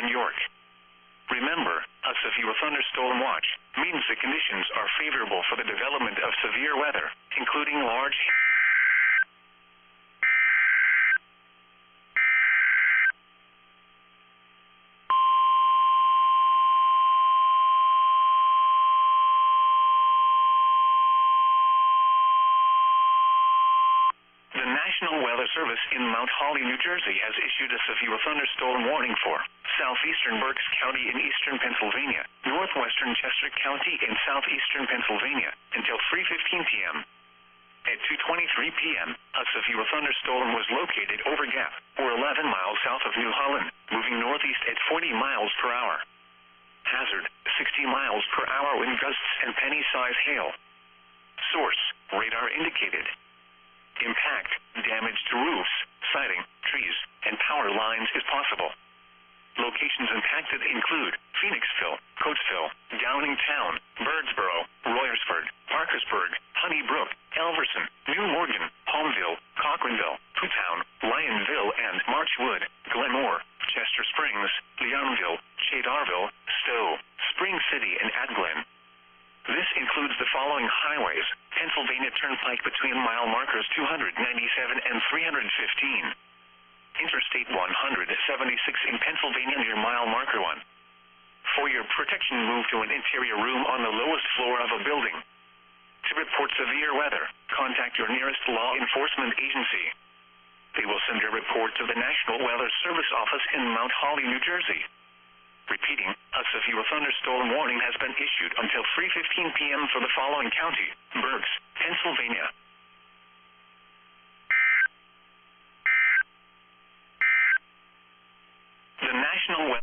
and York. Remember, a severe thunderstorm watch means the conditions are favorable for the development of severe weather, including large The National Weather Service in Mount Holly, New Jersey has issued a severe thunderstorm warning for Southeastern Berks County in eastern Pennsylvania, Northwestern Chester County in southeastern Pennsylvania, until 3:15 p.m. At 2:23 p.m., a severe thunderstorm was located over Gap, or 11 miles south of New Holland, moving northeast at 40 miles per hour. Hazard, 60 miles per hour wind gusts and penny-size hail. Source, radar indicated. Impact, damage to roofs, siding, trees, and power lines is possible. Locations impacted include Phoenixville, Coatesville, Downingtown, Birdsboro, Royersford, Parkersburg, Honeybrook, Elverson, New Morgan, Palmville, Cochranville, Putown, Lionville and Marchwood, Glenmore, Chester Springs, Leonville, Chadarville, Stowe, Spring City and Adglen. This includes the following highways: Pennsylvania Turnpike between mile markers 297 and 315. Interstate 176 in Pennsylvania near mile marker 1. For your protection, move to an interior room on the lowest floor of a building. To report severe weather, contact your nearest law enforcement agency. They will send your report to the National Weather Service office in Mount Holly, New Jersey. Repeating, a severe thunderstorm warning has been issued until 3:15 p.m. for the following county: Berks, Pennsylvania. The National Weather